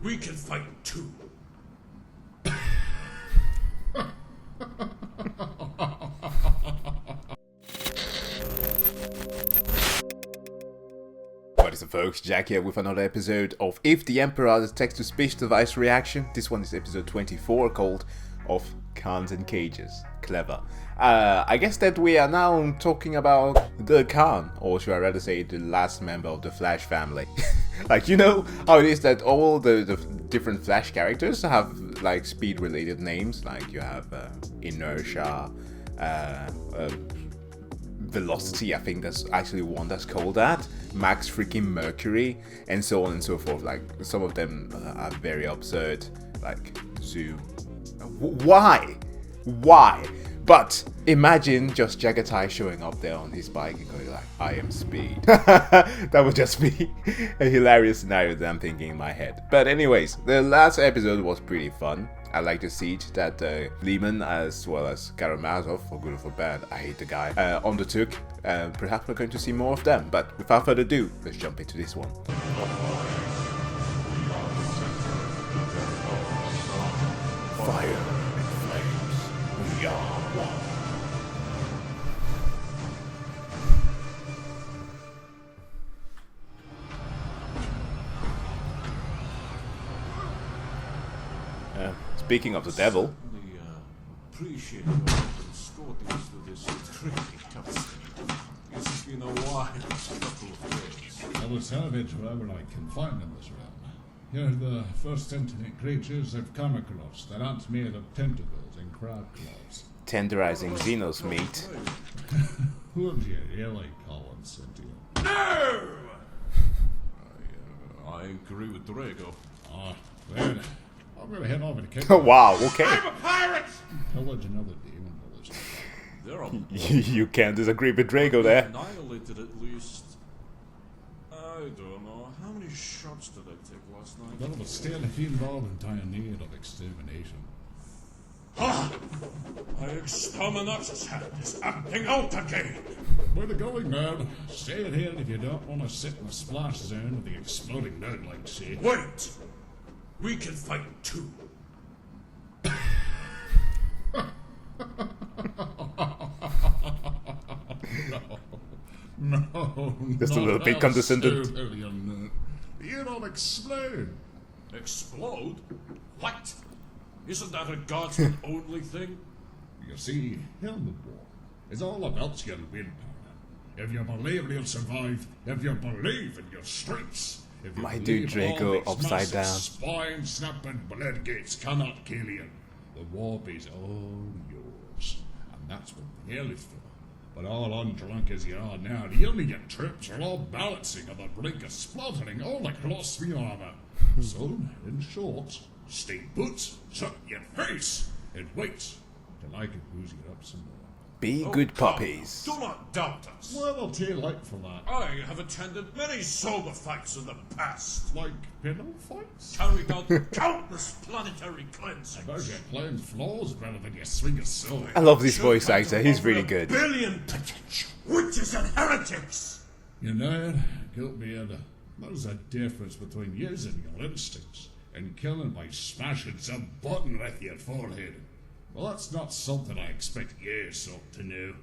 We can fight too. What is up, folks? Jack here with another episode of If the Emperor has text-to-speech device reaction. This one is episode 24, called Of Khans and Cages. Clever. I guess that we are now talking about the Khan, or should I rather say the last member of the Flash family. Like, you know how it is that all the different Flash characters have like speed related names, like you have inertia, velocity, I think that's actually one that's called that, Max freaking Mercury, and so on and so forth. Like, some of them are very absurd, like Zoom. Why? But imagine just Jagatai showing up there on his bike and going like, I am speed. That would just be a hilarious scenario that I'm thinking in my head. But anyways, the last episode was pretty fun. I like the siege that Lehman as well as Karamazov, for good or for bad, I hate the guy, undertook. Perhaps we're going to see more of them. But without further ado, let's jump into this one. Fire. Speaking of the devil, Appreciate your escorting us to this tricky cutscene. It's been a while, couple of days. I will salvage whatever I can find in this realm. Here are the first sentient creatures of Kamikalos that aren't made of tentacles and crab claws. tenderizing Xenos meat. Who do you really call them sentient? No! I agree with Drago. Ah, then I'm gonna head over to Cape. Wow, okay. I'm a pirate! Pillage another demon village. They're all You can't disagree with Drago there. annihilated at least. I don't know. How many shots did I take last night? None of us still involved in dire need of extermination. Ha! My exterminatus hand is acting out again! Where the going, man? Stay at here if you don't want to sit in the splash zone with the exploding nerd like shit. Wait! We can fight too. No, Just a not little bit how condescending. stupid you nerd. You don't explode. Explode? What? Isn't that a guardsman only thing? You see, Helmet War is all about your willpower. If you believe you'll survive, if you believe in your strengths, if you My believe dude Drago all these upside massive down. spine-snapping blood gates cannot kill you, the warp is all yours. And that's what the hell is for. But all undrunk as you are now, the only troops are all balancing on the brink of splattering all across the armor. So, in short, stay put, shut your face, and wait till I can booze you up some more. Be Oh, good come. puppies. Do not doubt us. Well, I'll tell you like for that. I have attended many sober fights in the past. Like pillow fights? Carried out countless planetary cleansings. About your playing floors better than your swing a sword. I love this Should voice have actor, he's over really a good. billion potential witches and heretics. You know, Guiltbeard, there's a difference between using your instincts and killing by smashing some button with your forehead. Well, that's not something I expect you sort to know.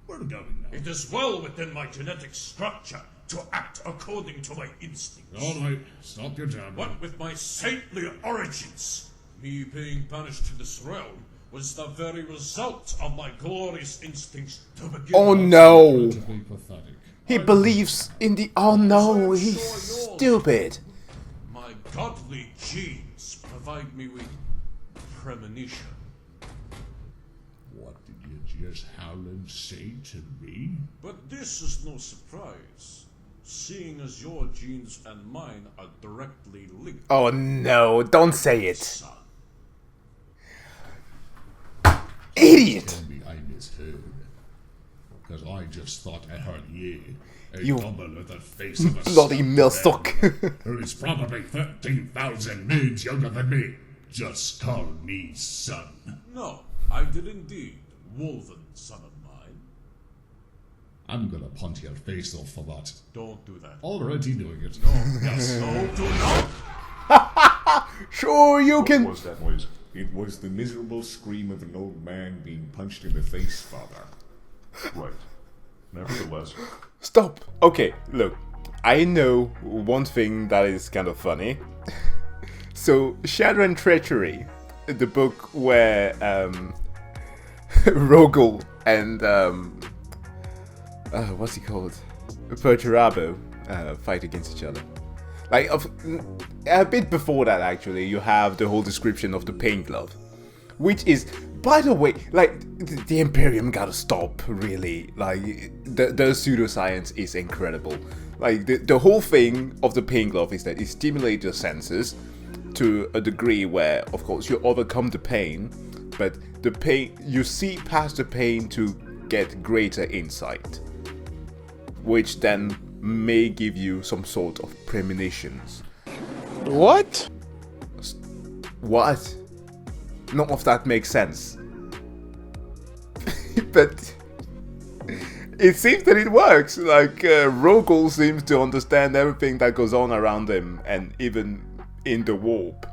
Where are we going now? It is well within my genetic structure to act according to my instincts. All right, stop your jabbering. What with my saintly origins, me being banished to this realm was the very result of my glorious instincts to begin Oh with. no! Relatively pathetic. He believes in the... Oh no, he's stupid. My godly genes provide me with premonition. What did you just howl and say to me? But this is no surprise, seeing as your genes and mine are directly linked. Oh no, don't say it. Son. Idiot! Tell me I misheard. Because I just thought I heard you. A You goblin with the face of a bloody son millstock. who is probably 13,000 moons younger than me. Just call me son. No, I did indeed, woven son of mine. I'm gonna punt your face off for that. Don't do that. Already doing it. No, yes, no, do not. Sure, you What can. was that noise? It was the miserable scream of an old man being punched in the face, Father. Right. Nevertheless, Stop. Okay, look. I know one thing that is kind of funny. So, Shadow and Treachery, the book where Rogel and what's he called? Perturabo fight against each other. Like a bit before that, actually, you have the whole description of the Pain Glove, which is, by the way, like the Imperium gotta stop. Really, like the pseudoscience is incredible. Like the whole thing of the Pain Glove is that it stimulates your senses to a degree where, of course, you overcome the pain, but the pain you see past the pain to get greater insight, which then may give you some sort of premonitions. What? What? None of that makes sense. But it seems that it works. Like Rogel seems to understand everything that goes on around him, and even in the warp.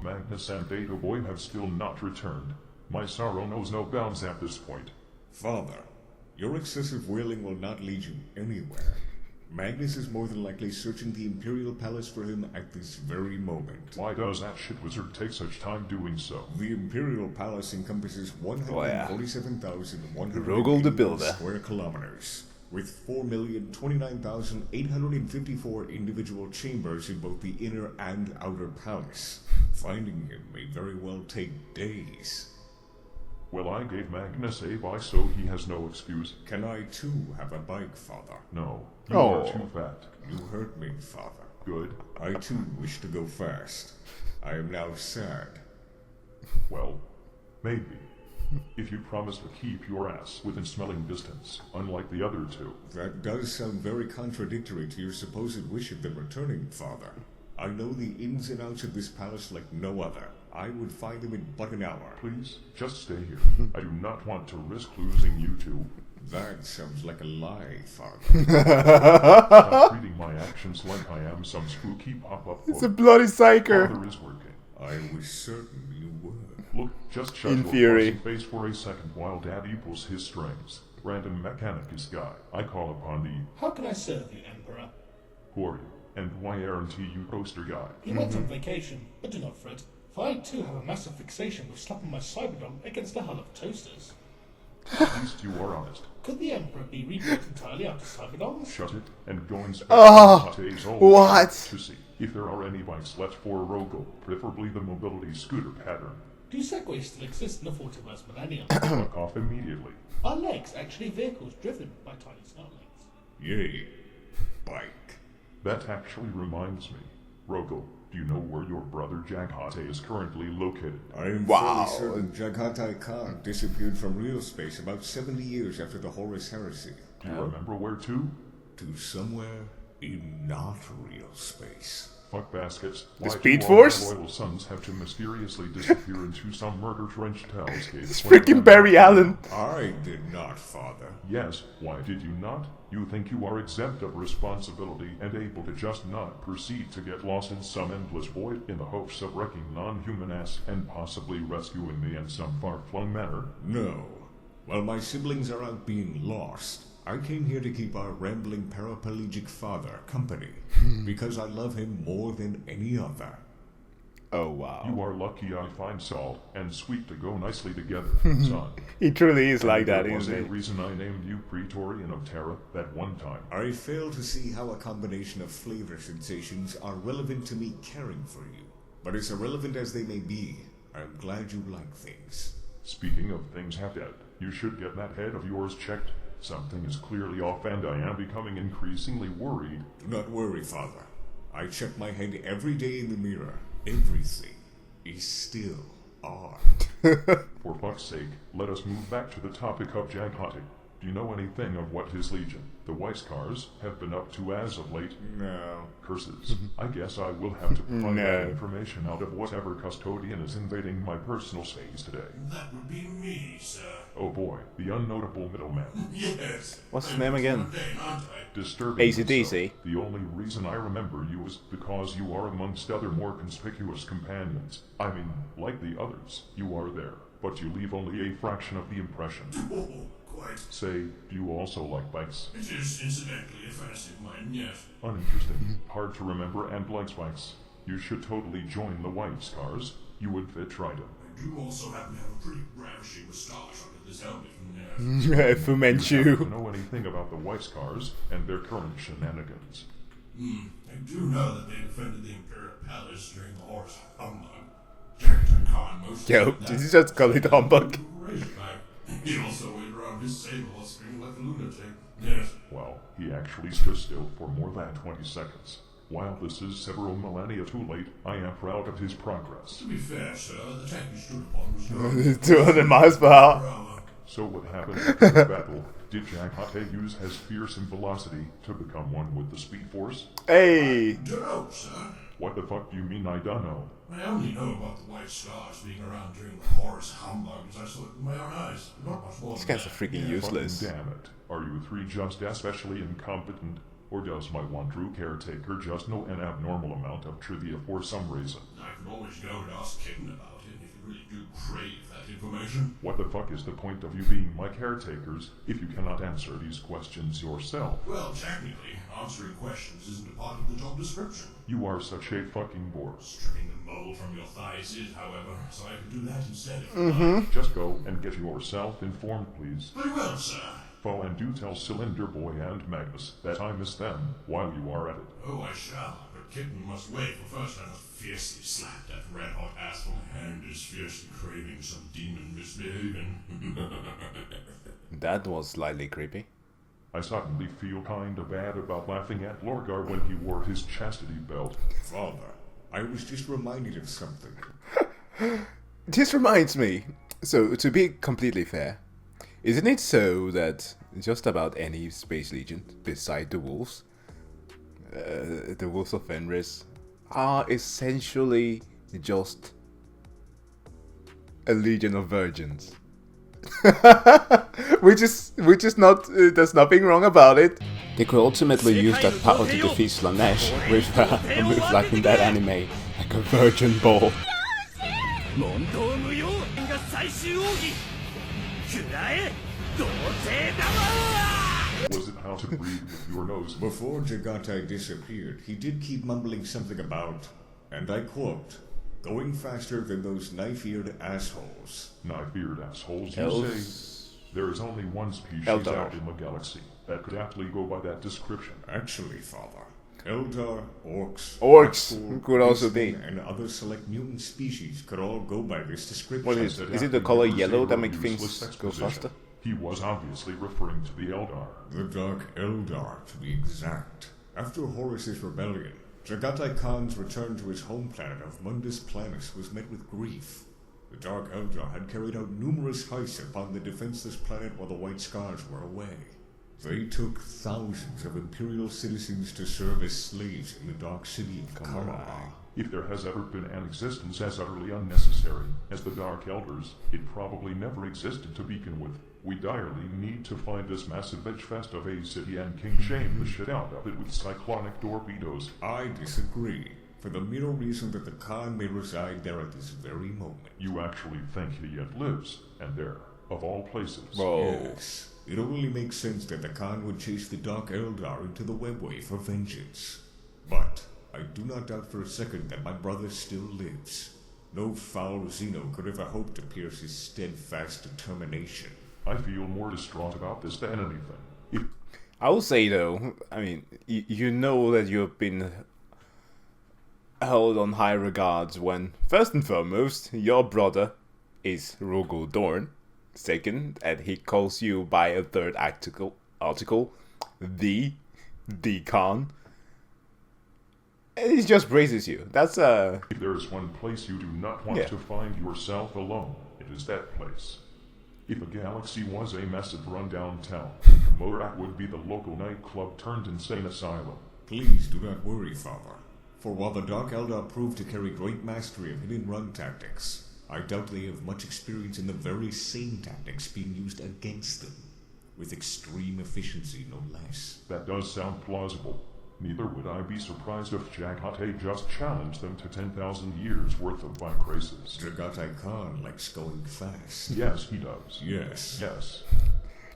Magnus and Data Boy have still not returned. My sorrow knows no bounds at this point. Father, your excessive wailing will not lead you anywhere. Magnus is more than likely searching the Imperial Palace for him at this very moment. Why does that shit wizard take such time doing so? The Imperial Palace encompasses 147,100 Rogel the Builder. square kilometers, with 4,029,854 individual chambers in both the inner and outer palace. Finding him may very well take days. Well, I gave Magnus a bike, so he has no excuse. Can I too have a bike, Father? No, you Oh. are too fat. You hurt me, Father. Good. I too wish to go fast. I am now sad. Well, maybe. If you promise to keep your ass within smelling distance, unlike the other two. That does sound very contradictory to your supposed wish of them returning, Father. I know the ins and outs of this palace like no other. I would find them in but an hour. Please, just stay here. I do not want to risk losing you two. That sounds like a lie, Father. Stop treating my actions like I am some spooky pop-up It's a book. bloody psyker. Father is working. I was certain you would. Look, just shut In your theory. fussy face for a second while Daddy pulls his strings. Random mechanicus guy. I call upon the... How can I serve you, Emperor? Who are you? And why aren't you toaster guy? He went on vacation, but do not fret, for I too have a massive fixation with slapping my Cyberdome against the hull of toasters. At least you are honest. Could the Emperor be rebuilt entirely out of Cyberdomes? Shut it and go inspect Oh, Tate's old what? to see if there are any bikes left for Rogel, preferably the mobility scooter pattern. Do segways still exist in the 41st millennium? Fuck off immediately. Are legs actually vehicles driven by tiny starlings? Yay. Bike. That actually reminds me. Rogel, do you know where your brother Jaghate is currently located? I am Wow. fairly certain Jaghatai Khan disappeared from real space about 70 years after the Horus Heresy. Do you remember where to? To somewhere in not real space. Fuck baskets. The Why Speed do all my Force? loyal sons have to mysteriously disappear into some murder-drenched hellscape? It's freaking Barry Allen. I did not, Father. Yes, why did you not? You think you are exempt of responsibility and able to just not proceed to get lost in some endless void in the hopes of wrecking non-human ass and possibly rescuing me in some far-flung manner? No. While my siblings are out being lost, I came here to keep our rambling paraplegic father company, because I love him more than any other. Oh wow. You are lucky I find salt and sweet to go nicely together, son. He truly is like that, There was isn't a he? reason I named you Praetorian of Terra that one time. I fail to see how a combination of flavor sensations are relevant to me caring for you. But as irrelevant as they may be, I'm glad you like things. Speaking of things half dead, you should get that head of yours checked. Something is clearly off and I am becoming increasingly worried. Do not worry, Father. I check my head every day in the mirror. Everything is still odd. For fuck's sake, let us move back to the topic of Jaghate. Do you know anything of what his legion, the White Scars, have been up to as of late? No. Curses. I guess I will have to find that information out of whatever custodian is invading my personal space today. That would be me, sir. Oh boy, the unnotable middleman. Yes. What's his name again? Mundane, aren't I? Disturbing AC/DC. so. The only reason I remember you is because you are amongst other more conspicuous companions. I mean, like the others, you are there, but you leave only a fraction of the impression. Oh, quite. Say, do you also like bikes? It is incidentally a fantasy of mine, yes. Uninteresting. Hard to remember and like spikes. You should totally join the White Scars. You would fit right in. I do also happen to have a pretty ravishing moustache under this helmet. Fu You Manchu. know anything about the White Scars and their current shenanigans? I do know that they defended the Imperial Palace during the horse humbug. Captain Khan most Yo, did you just call it humbug? He also went around his sable while screaming like a lunatic. Yes. Well, he actually stood still for more than 20 seconds. While this is several millennia too late, I am proud of his progress. To be fair, sir, the tank you stood upon was 200 miles per hour. Bravo. So what happened after the battle? Did Jack Hate use his fearsome velocity to become one with the Speed Force? Hey! Dunno, sir. What the fuck do you mean I don't know? I only know about the White Scars being around during the Horus humbug as I saw it with my own eyes. Not much more These than guys are that. freaking useless. Fucking damn it. Are you three just especially incompetent? Or does my one true caretaker just know an abnormal amount of trivia for some reason? I could always go and ask Kitten about it if you really do crave that information. What the fuck is the point of you being my caretakers if you cannot answer these questions yourself? Well, technically, answering questions isn't a part of the job description. You are such a fucking bore. Stripping the mold from your thighs is, however, so I could do that instead if you like. Just go and get yourself informed, please. Very well, sir. Oh, and do tell Cylinder Boy and Magnus that I miss them while you are at it. Oh, I shall, but Kitten must wait, for first I must fiercely slap that red-hot asshole and is fiercely craving some demon misbehaving. That was slightly creepy. I suddenly feel kinda bad about laughing at Lorgar when he wore his chastity belt. Father, I was just reminded of something. This reminds me. So, to be completely fair, isn't it so that just about any space legion beside the wolves, the wolves of Fenris, are essentially just a legion of virgins? which is not, there's nothing wrong about it. They could ultimately use that power to defeat Slanesh with a move like in that anime, like a virgin ball. Was it how to breathe with your nose? Before Jagatai disappeared, he did keep mumbling something about, and I quote, going faster than those knife-eared assholes. Knife-eared assholes, you Elves. say? There is only one species Eldar. out in the galaxy that could aptly go by that description. Actually, Father, Eldar, Orcs, Orcs Axor, could also be. Beastmen, and other select mutant species could all go by this description. What is That it? Is it the aptly color never yellow that savor makes useless things go exposition. faster? He was obviously referring to the Eldar. The Dark Eldar, to be exact. After Horus's rebellion, Jagatai Khan's return to his home planet of Mundus Planus was met with grief. The Dark Eldar had carried out numerous heists upon the defenseless planet while the White Scars were away. They took thousands of Imperial citizens to serve as slaves in the Dark City of Kamara. If there has ever been an existence as utterly unnecessary as the Dark Elders, it probably never existed to begin with. We direly need to find this massive veg-fest of a city and king shame the shit out of it with cyclonic torpedoes. I disagree, for the mere reason that the Khan may reside there at this very moment. You actually think he yet lives, and there, of all places. Whoa. Yes, it only makes sense that the Khan would chase the Dark Eldar into the Webway for vengeance. But I do not doubt for a second that my brother still lives. No foul Xeno could ever hope to pierce his steadfast determination. I feel more distraught about this than anything. If I will say though, I mean, you know that you've been held on high regards when, first and foremost, your brother is Rogel Dorn. Second, and he calls you by a third article, the Khan. And he just praises you. That's there is one place you do not want Yeah. to find yourself alone, it is that place. If a galaxy was a massive rundown town, Morak would be the local nightclub turned insane asylum. Please do not worry, Father. For while the Dark Eldar proved to carry great mastery of hidden run tactics, I doubt they have much experience in the very same tactics being used against them, with extreme efficiency no less. That does sound plausible. Neither would I be surprised if Jaghate just challenged them to 10,000 years worth of bike races. Dragatai Khan likes going fast. Yes, he does. Yes. Yes.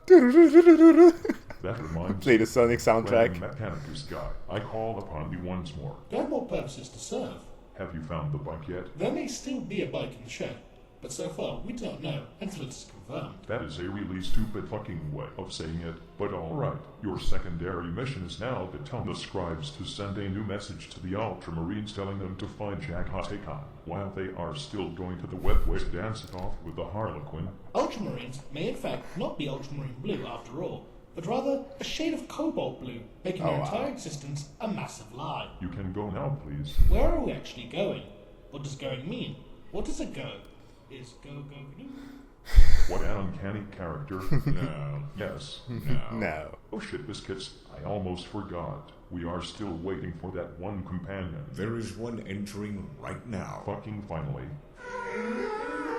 That reminds Play the Sonic soundtrack. Mechanicus guy. I call upon you once more. There are more purposes to serve. Have you found the bike yet? There may still be a bike in the shed, but so far we do not know until it is confirmed. That is a really stupid fucking way of saying it, but alright. Your secondary mission is now to tell the scribes to send a new message to the Ultramarines telling them to find Jaghate Khan, while they are still going to the Webway to dance it off with the Harlequin. Ultramarines may in fact not be ultramarine blue after all, but rather a shade of cobalt blue, making their entire existence a massive lie. You can go now, please. Where are we actually going? What does going mean? What does a go? Is go go go? What an uncanny character. No. Yes. No. No. Oh shit, biscuits. I almost forgot. We are still waiting for that one companion. There is one entering right now. Fucking finally.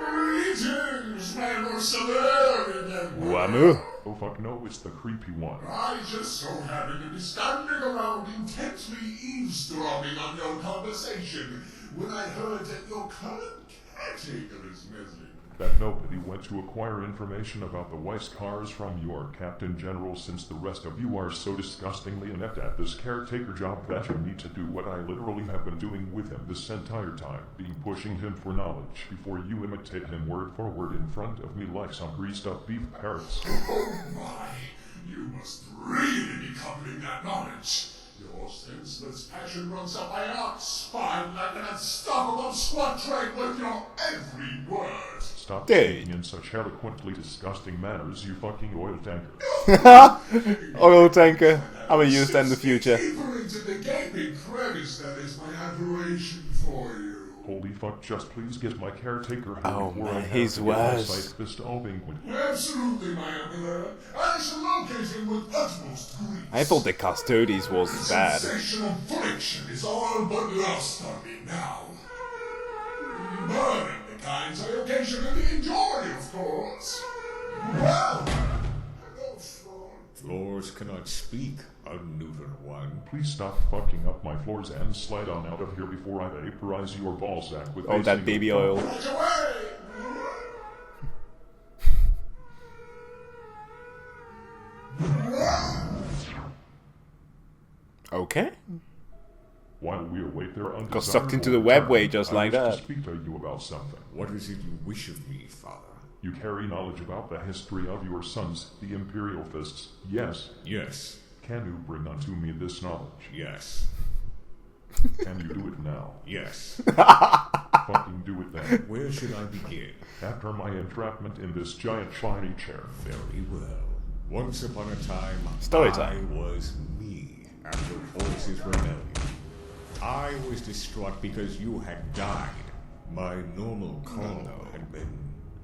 Greetings, my Mercenarian! Wamu. Oh fuck no, it's the creepy one. I just so happen to be standing around intently eavesdropping on your conversation when I heard that your current caretaker is missing. That nobody went to acquire information about the Weiss cars from your Captain General, since the rest of you are so disgustingly inept at this caretaker job that you need to do what I literally have been doing with him this entire time, being pushing him for knowledge before you imitate him word for word in front of me like some greased up beef parrots. Oh my, you must really be covering that knowledge. Your senseless passion runs up my art's spine like an unstoppable squat train with your every word. Stop Dude. speaking in such eloquently disgusting manners, you fucking oil tanker. Oil tanker. I'm gonna use that in the future. Deeper into the gaping crevice that is my admiration for you. Holy fuck, just please get my caretaker home Oh, before I man, have he's to get my worse. sight bestowing with. Absolutely, my emperor. I shall locate him with utmost grief. I thought the Custodes was bad. Sensational friction is all but lost on me now. Burning the kinds I occasionally enjoy, of course. Well, hello, Sean. Floors cannot speak, unneutered one. Please stop fucking up my floors and slide on out of here before I vaporize your ballsack with Oh, a that single baby thought. oil. Right away! Okay. While we await their undesirable Got sucked into the return, Webway just I like wish that. to speak to you about something. What is it you wish of me, Father? You carry knowledge about the history of your sons, the Imperial Fists. Yes. Yes. Can you bring unto me this knowledge? Yes. Can you do it now? Yes. Fucking do it then. Where should I begin? After my entrapment in this giant shiny chair. Very well. Once upon a time, Story time. I was me after Horus's rebellion. I was distraught because you had died. My normal calm had been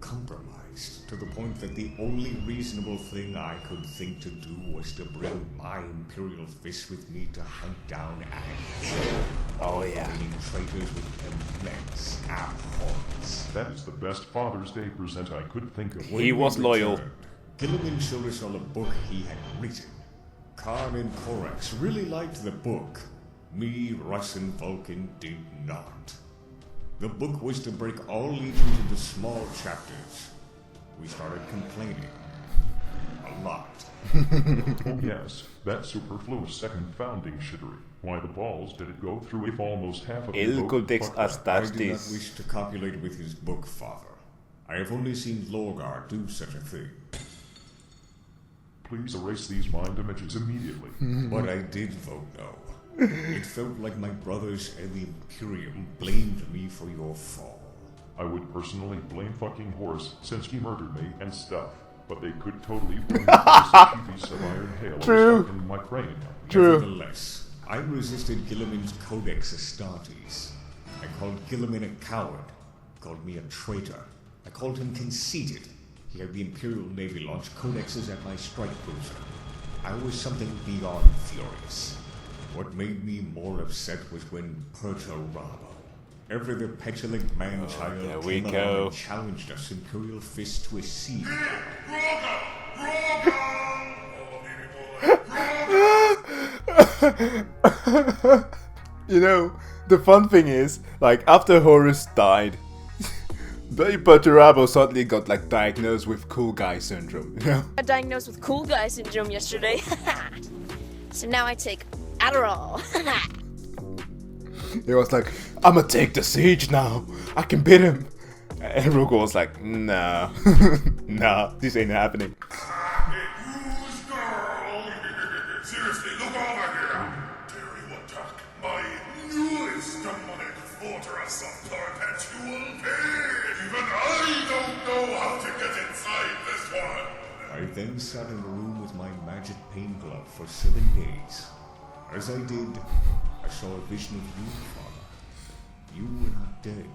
compromised to the point that the only reasonable thing I could think to do was to bring my Imperial Fists with me to hunt down and kill Oh, yeah. remaining traitors with immense abhorrence. That is the best Father's Day present I could think of. He was loyal. Gilliman showed us all a book he had written. Khan and Corax really liked the book. Me, Russ, and Vulcan did not. The book was to break all legions into small chapters. We started complaining. A lot. Oh yes, that superfluous second founding shittery. Why the balls did it go through if almost half of El the vote Codex fucked that? I do not Astartes. wish to copulate with his book, Father. I have only seen Lorgar do such a thing. Please erase these mind images immediately. But I did vote no. It felt like my brothers and the Imperium blamed me for your fall. I would personally blame fucking Horus since he murdered me and stuff, but they could totally blame the cheapy piece of iron hail True. stuck in my cranium. True. Nevertheless, I resisted Gilliman's Codex Astartes. I called Gilliman a coward, called me a traitor. I called him conceited. he had the Imperial Navy launch codexes at my strike cruiser. I was something beyond furious. What made me more upset was when Rogel, ever the petulant man-child, came along and challenged us Imperial Fist to a siege. You know, the fun thing is, like, after Horus died, Perturabo suddenly got, like, diagnosed with cool guy syndrome, you know? I got diagnosed with cool guy syndrome yesterday. So now I take Adderall. He was like, I'ma take the siege now. I can beat him. And Rogel was like, nah. Nah, this ain't happening. Who's girl? Seriously, look over here. Dare you attack my newest demonic fortress of perpetual pain? Even I don't know how to get inside this one. I then sat in a room with my magic pain glove for 7 days. As I did, I saw a vision of you, Father. You were not dead.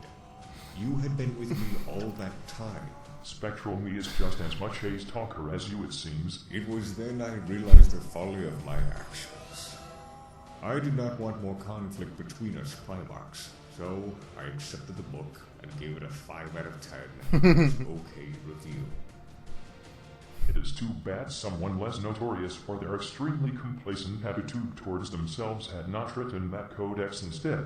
You had been with me all that time. Spectral me is just as much a talker as you, it seems. It was then I realized the folly of my actions. I did not want more conflict between us Primarchs, so I accepted the book and gave it a 5 out of 10. Okay review. It is too bad someone less notorious for their extremely complacent attitude towards themselves had not written that codex instead.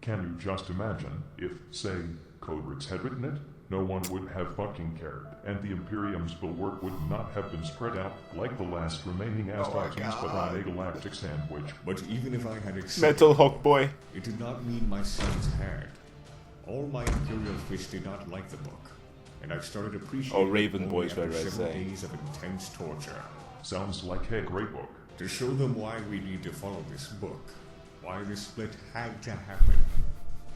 Can you just imagine if, say, Codex had written it? No one would have fucking cared, and the Imperium's bulwark would not have been spread out like the last remaining Astartes but on a galactic sandwich. But even if I had accepted Metal Hawk Boy. it did not mean my sons had. All my Imperial fish did not like the book, and I started appreciating Raven it Boys, only what after I 7 say. days of intense torture. Sounds like a great book. To show them why we need to follow this book, why the split had to happen,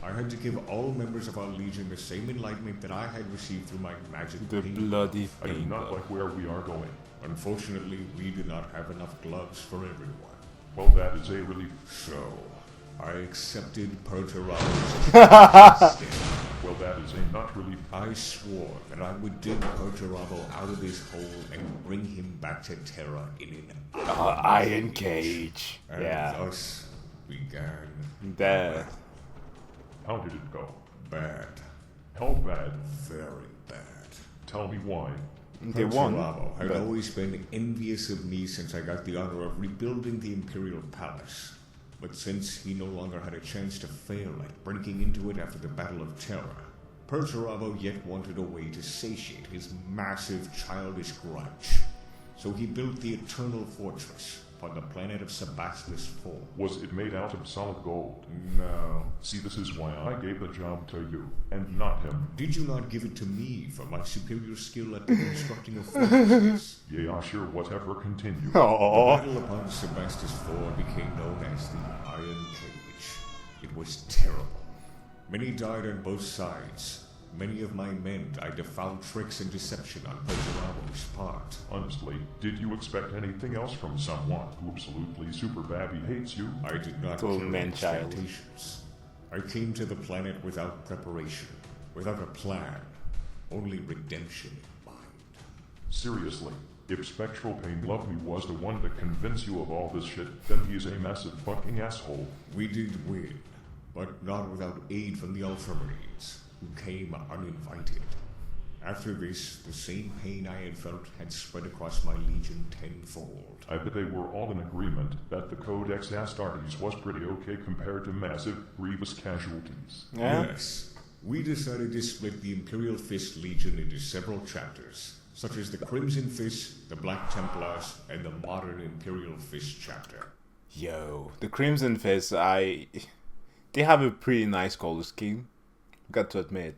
I had to give all members of our Legion the same enlightenment that I had received through my magic The pain. bloody I do pain. not like where we are going. Unfortunately, we did not have enough gloves for everyone. Well, that is a relief. So, I accepted Perturabo's instead. Well, that is a not relief. I swore that I would dig Perturabo out of this hole and bring him back to Terra in an Iron Cage. And Yeah. thus began There. How did it go? bad, How bad? very bad. Tell me why. They won. Perturabo had but- always been envious of me since I got the honor of rebuilding the Imperial Palace. But since he no longer had a chance to fail at breaking into it after the Battle of Terra, Perturabo yet wanted a way to satiate his massive childish grudge. So he built the Eternal Fortress upon the planet of Sebastus IV. Was it made out of solid gold? No. See, this is why I gave the job to you, and not him. Did you not give it to me for my superior skill at constructing of fortresses? Yeah, sure, whatever, continue. The Aww. battle upon Sebastus IV became known as the Iron Cage. It was terrible. Many died on both sides. Many of my men died to foul tricks and deception on Perturabo's part. Honestly, did you expect anything else from someone who absolutely super badly hates you? I did not Little carry man-child. expectations. I came to the planet without preparation, without a plan, only redemption in mind. Seriously, if Spectral Pain Love Me was the one to convince you of all this shit, then he's a massive fucking asshole. We did win, but not without aid from the Ultramarines, who came uninvited. After this, the same pain I had felt had spread across my legion tenfold. I bet they were all in agreement that the Codex Astartes was pretty okay compared to massive, grievous casualties. Yeah. Yes, we decided to split the Imperial Fist Legion into several chapters, such as the Crimson Fist, the Black Templars, and the modern Imperial Fist chapter. Yo, the Crimson Fist, they have a pretty nice color scheme. Got to admit,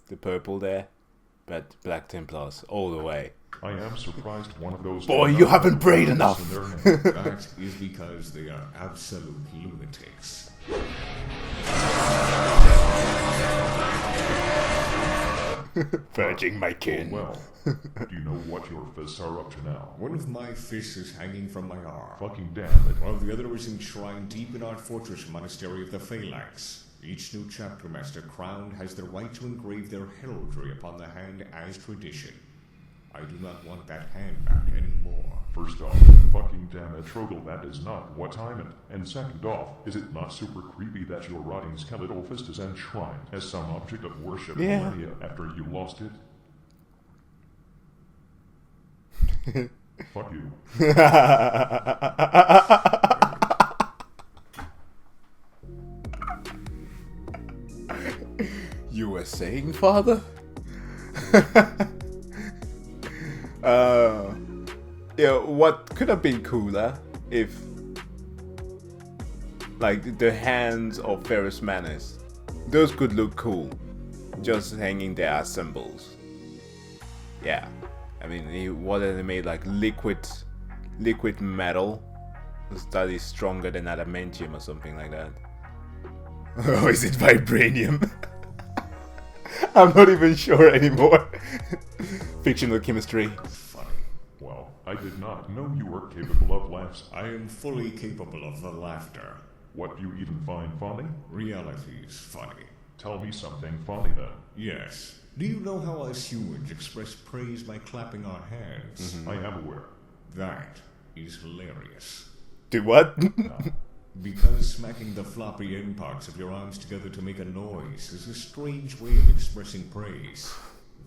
the purple there, but Black Templars all the way. I am surprised one of those... Boy, you haven't prayed enough. in their name. That is because they are absolute lunatics. Purging my kin. Well, do you know what your fists are up to now? One of my fists is hanging from my arm, Fucking damn it. while the other is enshrined deep in our fortress monastery of the Phalanx. Each new chapter master crowned has the right to engrave their heraldry upon the hand as tradition. I do not want that hand back anymore. First off, fucking damn it, Rogel, that is not what I meant. And second off, is it not super creepy that your rotting skeletal fist is enshrined as some object of worship millennia after you lost it? Fuck you. You were saying, father? Yeah, what could have been cooler if, like, the hands of Ferrus Manus, those could look cool, just hanging there as symbols. Yeah, I mean, what if they made like liquid metal that is stronger than adamantium or something like that? Or is it vibranium? I'm not even sure anymore. Fictional chemistry. Funny. Well, I did not know you were capable of laughs. I am fully capable of the laughter. What do you even find funny? Reality is funny. Tell me something funny then. Yes. Do you know how us humans express praise by clapping our hands? I am aware. That is hilarious. Do what? Because smacking the floppy end parts of your arms together to make a noise is a strange way of expressing praise.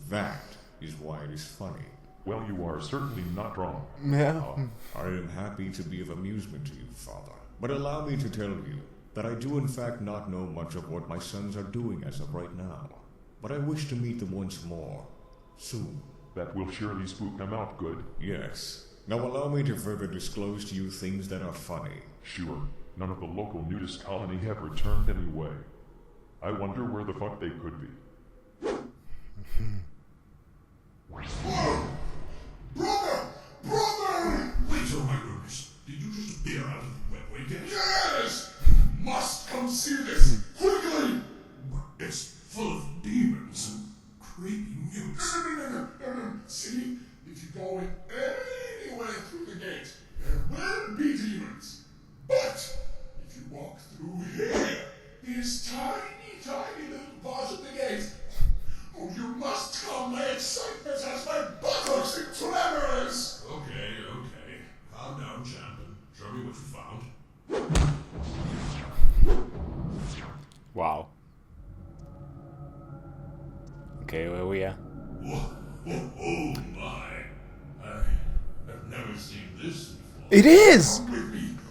That is why it is funny. Well, you are certainly not wrong. Yeah. I am happy to be of amusement to you, Father. But allow me to tell you that I do in fact not know much of what my sons are doing as of right now. But I wish to meet them once more. Soon. That will surely spook them out good. Yes. Now allow me to further disclose to you things that are funny. Sure. None of the local nudist colony have returned anyway. I wonder where the fuck they could be. Brother! Brother! Wait, oh my goodness. Did you just appear out of the Webway gate? Yes! You must come see this! Quickly! It's full of demons and creepy mutes. No. See, if you go in anywhere through the gate, there will be demons. But if you walk through here, this tiny little part of the gate, oh, you must come. My excitement has my buttocks in tremors. Okay. Calm down, champion. Show me what you found. Wow. Okay, where we are? Oh my. I've never seen this before. It is!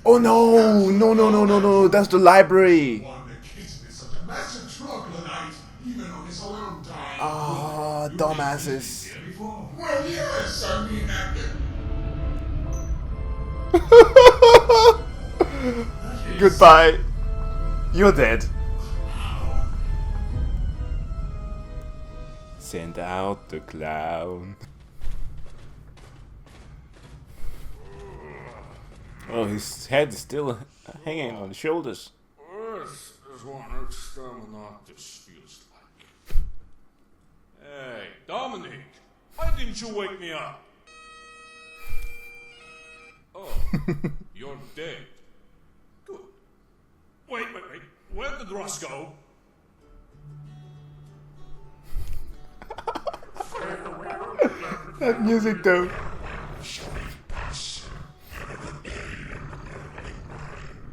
Oh no, that's the library. One that kids in such a massive troglodyte, even on his own time. Ah, dumbasses. Here before. Well, yes, I mean, Goodbye. You're dead. Send out the clown. Oh, his head is still hanging on the shoulders. This is what an exterminatus feels like. Hey, Dominic, why didn't you wake me up? Oh, you're dead. Good. Wait. Where did Ross go? That music though.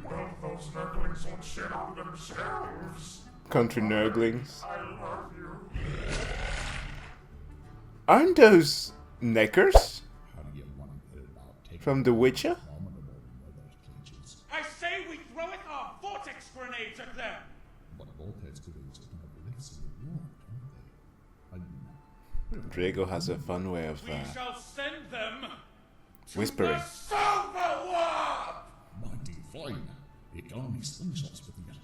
well, those nurglings won't shit on themselves. Country nurglings. I love you. Aren't those knackers How do you want to put it out? Take from The Witcher? abominable weather cages. I say we throw it our vortex grenades at them! But vortex grenades are not releasing the warm, aren't they? Drago has a fun way of We shall send them to whispering. the Silver Warp! Mighty fine. Take on these slingshots with you. I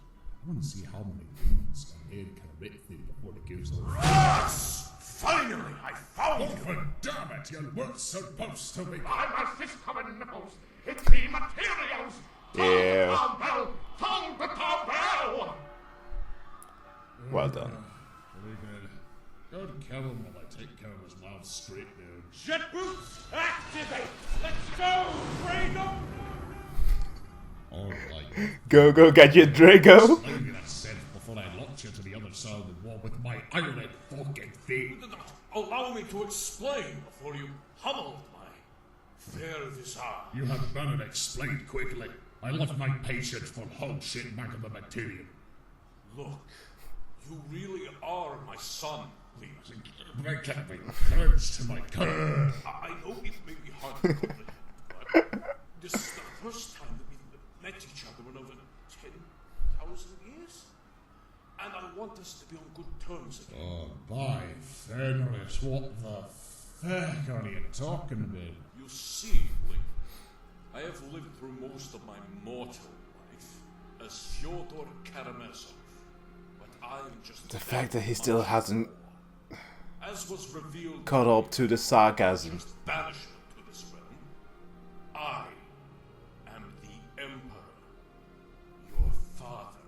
want to see how many demons a head can rip through before it goes over. Yes! Finally, I found you! Oh, damn it, you weren't supposed to be. I must fist covered nipples. It's the materials. Yeah. Cowbell! Tongue the cowbell! Well done. Very good. Go to kill him while I take care of his mouth straight now. Jet boots, activate! Let's go, Drago! Alright. Go, get your Drago. Slay me that sense before I launch you to the other side of the wall with my iron fucking feet. allow me to explain before you pummeled my fair visage. You have better explain quickly. I left my patience for hog shit back in the material. Look, you really are my son, please. That can't be courage to my car. I know it may be hard to comprehend, but this is the first time that we've met each other in over 10,000 years. And I want us to be on good terms again. Oh, by Fenris, what the fuck are you talking about? You see, Link, I have lived through most of my mortal life as Fyodor Karamazov, but I'm just... The fact that he still hasn't as was revealed caught up to the sarcasm. banishment to this realm, I am the Emperor, your father.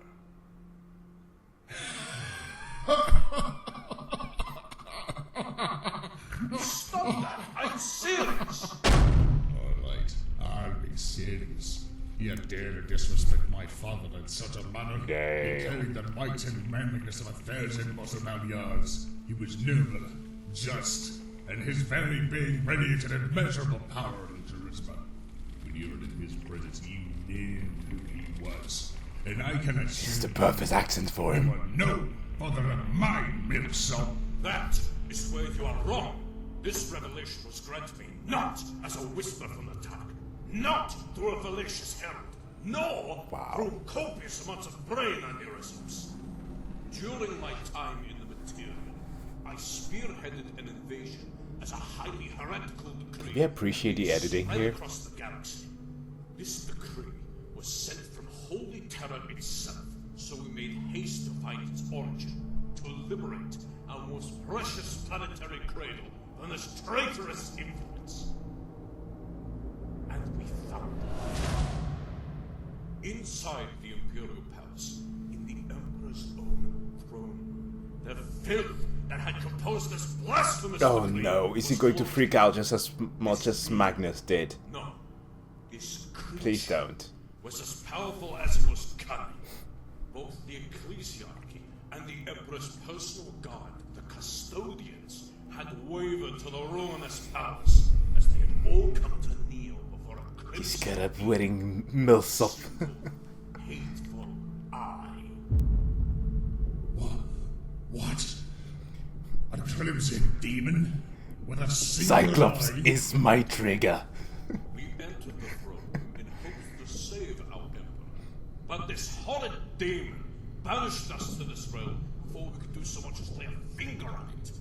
Stop that! I'm serious! Alright, I'll be serious. You dare to disrespect my father in such a manner? Damn. You carried the might and manliness of 1,000 muscle-bound yards. He was noble, just, and his very being radiated immeasurable power and charisma. When you were in his presence, you knew who he was. And I can It's assure the perfect accent for you him. are no father of my milk son. That is where you are wrong. This revelation was granted me not as a whisper from the top, not through a fallacious herald, nor through copious amounts of brain aneurysms. During my time in the material, I spearheaded an invasion as a highly heretical decree. We appreciate the editing spread here. across the galaxy. This decree was sent from Holy Terror itself, so we made haste to find its origin, to liberate our most precious planetary cradle from this traitorous influence. And we found it. Inside the Imperial Palace, in the Emperor's own throne room, the filth that had composed this blasphemous Oh decree no, is he was going to forged. freak out just as much as Magnus did? No. This Please creature don't. was as powerful as it was cunning. Both the ecclesiarchy and the Emperor's personal guard, the custodians, had wavered to the ruinous palace as they had all come to kneel before a He's crimson, got a wedding Millsop. hateful eye. What? A crimson demon? With a single Cyclops eye? is my trigger. We entered the throne room in hopes to save our Emperor, but this horrid demon banished us to this realm before we could do so much as lay a finger on it.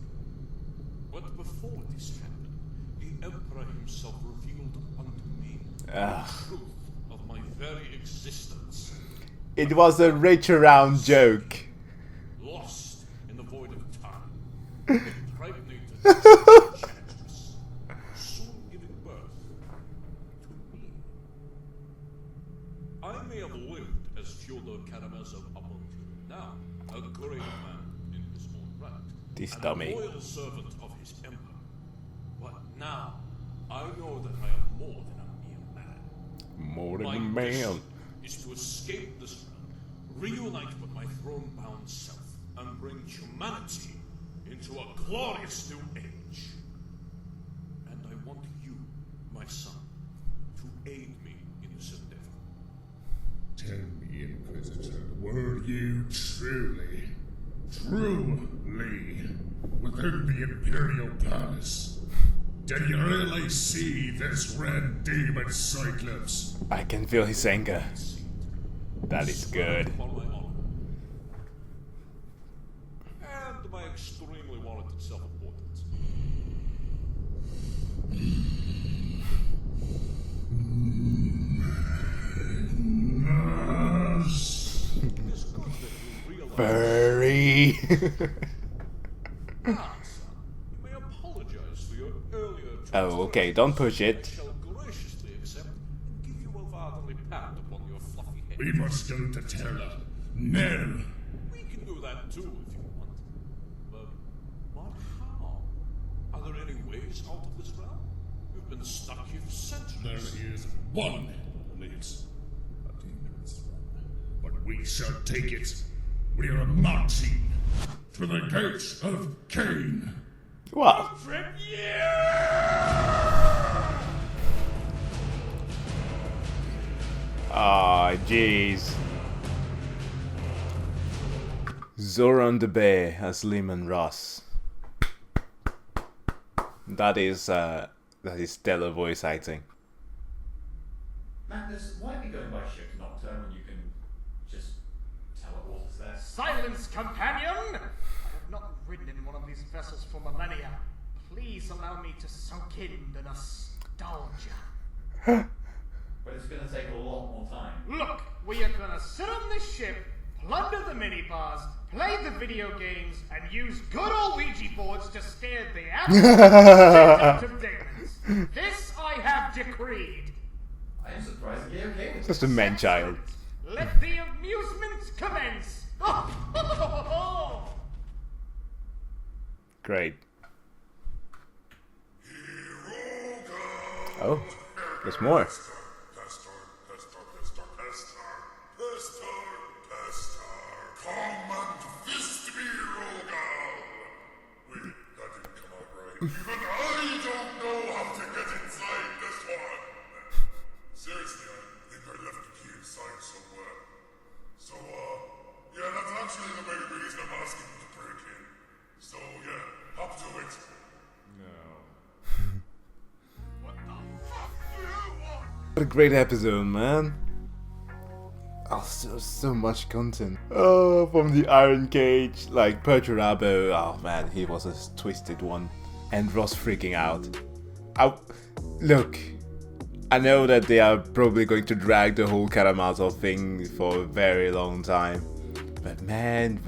But before this happened, the Emperor himself revealed unto me the truth of my very existence. It was a reach around joke. Lost in the void of time, impregnated as an enchantress, soon giving birth to me. I may have lived as Fyodor Karamazov among you now, a great man in his own right, This and dummy. a loyal servant of his emperor. But now, I know that I am more than a mere man. More than My a mission man. is to escape this realm, reunite with my throne-bound self, and bring humanity into a glorious new age. And I want you, my son, to aid me in this endeavor. Tell me, Inquisitor, were you truly within the Imperial Palace? Did you really see this red demon Cyclops? I can feel his anger. That is good. Upon my honor. And my extremely warranted self-importance. It is good that you realize Furry. that, son. You may apologize for your earlier Oh, okay, don't push I it. shall graciously accept and give you a fatherly pat upon your fluffy head. We must go to Terra. No! We can do that too if you want. But how? Are there any ways out of this realm? We've been stuck here for centuries. There is one, please. A demon's run. But we shall take it. We are marching to the gates of Cain. Wow. Ah, jeez. Zoran the Bear as Lehman Ross. That is stellar voice acting. Magnus, why are we going by ship Nocturne when you can just teleport us there? Silence, companion! I have not ridden in one of these vessels for millennia. Please allow me to soak in the nostalgia. But it's gonna take a lot more time. Look, we are gonna sit on this ship, plunder the minibars, play the video games, and use good old Ouija boards to scare the absolute shit out of demons. This I have decreed. I am surprised that you're okay with Just a man child. Let the amusement commence. Great. Oh, there's more. Come and fist me, Rogel! Wait, that didn't come out right. Even I don't know how to get inside this one! Seriously, I think I left the key inside somewhere. So, yeah, that's actually the main reason I'm asking you to break in. So, yeah, hop to it. What the fuck do you want? What a great episode, man. Oh, so much content. Oh, from the Iron Cage, like Perturabo. Oh man, he was a twisted one. And Ross freaking out. Look, I know that they are probably going to drag the whole Karamazov thing for a very long time. But man,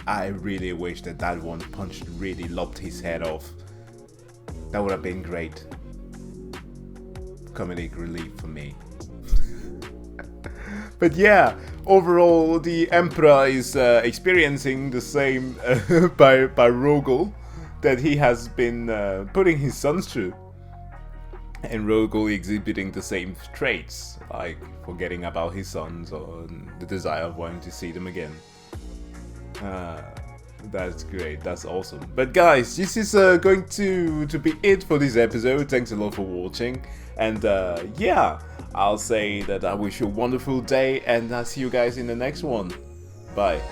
I really wish that one punch really lopped his head off. That would have been great. Comedic relief for me. But yeah, overall the Emperor is experiencing the same by Rogel that he has been putting his sons through. And Rogel exhibiting the same traits, like forgetting about his sons or the desire of wanting to see them again. That's great, that's awesome. But guys, this is going to be it for this episode. Thanks a lot for watching. And yeah, I'll say that I wish you a wonderful day and I'll see you guys in the next one. Bye.